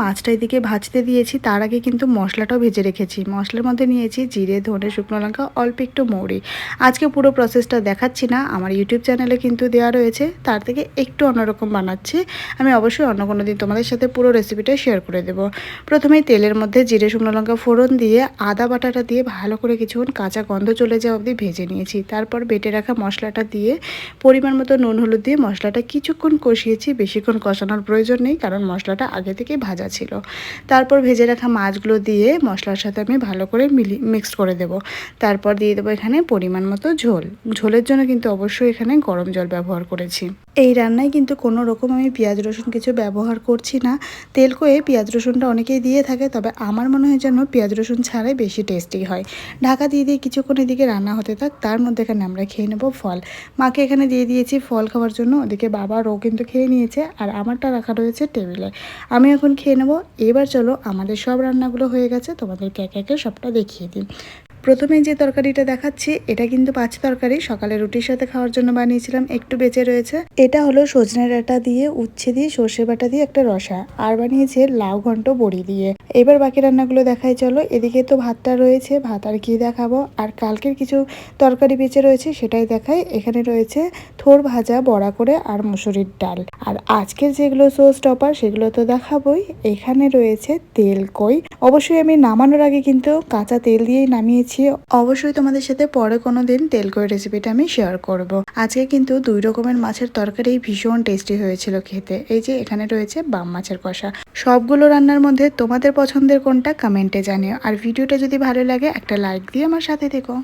মাছটা এদিকে ভাজতে দিয়েছি, তার আগে কিন্তু মশলাটাও ভেজে রেখেছি। মশলার মধ্যে নিয়েছি জিরে, ধনে, শুকনো লঙ্কা, অল্প একটু মৌরি। আজকে পুরো প্রসেসটা দেখাচ্ছি না, আমার ইউটিউব চ্যানেলে কিন্তু দেওয়া রয়েছে, তার থেকে একটু অন্যরকম বানাচ্ছি। আমি অবশ্যই অন্য কোনো দিন তোমাদের সাথে পুরো রেসিপিটা শেয়ার করে দেবো। প্রথমেই তেলের মধ্যে জিরে, শুকনো লঙ্কা ফোড়ন দিয়ে আদা বাটাটা দিয়ে ভালো করে কিছুক্ষণ কাঁচা গন্ধ চলে যাওয়া অবধি ভেজে নিয়েছি। তারপর বেটে রাখা মশলাটা দিয়ে পরিমাণ মতো নুন হলুদ দিয়ে মশলাটা কিছুক্ষণ কষিয়েছি। বেশিক্ষণ কষানোর প্রয়োজন নেই, কারণ মশলাটা আগে থেকে ভাজা ছিল। তারপর ভেজে রাখা মাছগুলো দিয়ে মশলার সাথে আমি ভালো করে মিক্সড করে দেব। তারপর দিয়ে দেবো এখানে পরিমাণ মতো ঝোল। ঝোলের জন্য কিন্তু অবশ্যই এখানে গরম জল ব্যবহার করেছি। এই রান্নায় কিন্তু কোনো রকম আমি পেঁয়াজ রসুন কিছু ব্যবহার করছি না। তেল কয়ে পেঁয়াজ রসুনটা অনেকেই দিয়ে থাকে, তবে আমার মনে হয় যেন পেঁয়াজ রসুন ছাড়াই বেশি টেস্টি হয়। ঢাকা দিয়ে কিছুক্ষণ এদিকে রান্না হতে থাক, তার মধ্যে এখানে আমরা খেয়ে নেব ফল। মাকে এখানে দিয়ে দিয়েছি ফল খাওয়ার জন্য, ওদিকে বাবারও কিন্তু খেয়ে নিয়েছে, আর আমারটা রাখা রয়েছে টেবিলে। আমি এখন খেয়ে নেব। এবার চলো, আমাদের সব রান্নাগুলো হয়ে গেছে, তোমাদেরকে একে একে সবটা দেখিয়ে দিই। প্রথমে যে তরকারিটা দেখাচ্ছি, এটা কিন্তু পাঁচ তরকারি, সকালে রুটির সাথে খাওয়ার জন্য বানিয়েছিলাম, একটু বেঁচে রয়েছে। এটা হলো সজনে ডাঁটা দিয়ে, উচ্ছে দিয়ে, সর্ষে বাটা দিয়ে একটা রসা, আর বানিয়েছে লাউ ঘন্ট বড়ি দিয়ে। এবার বাকি রান্নাগুলো দেখাই চলো। এদিকে তো ভাতটা রয়েছে, ভাত আর কি দেখাবো, আর কালকের কিছু তরকারি বেঁচে রয়েছে সেটাই দেখাই। এখানে রয়েছে থোড় ভাজা বড়া করে আর মুসুরির ডাল। আর আজকের যেগুলো শো স্টপার সেগুলো তো দেখাবোই। এখানে রয়েছে তেল কই। অবশ্যই আমি নামানোর আগে কিন্তু কাঁচা তেল দিয়েই নামিয়েছি। অবশ্যই তোমাদের সাথে পরে কোনো দিন তেলকই রেসিপিটা আমি শেয়ার করব। আজকে কিন্তু 2 রকমের মাছের তরকারি ভীষণ টেস্টি হয়েছিল খেতে। এই যে এখানে রয়েছে বাম মাছের কষা। সবগুলো রান্নার মধ্যে তোমাদের পছন্দের কোনটা কমেন্টে জানিও, আর ভিডিওটা যদি ভালো লাগে একটা লাইক দিয়ে আমার সাথে থেকো।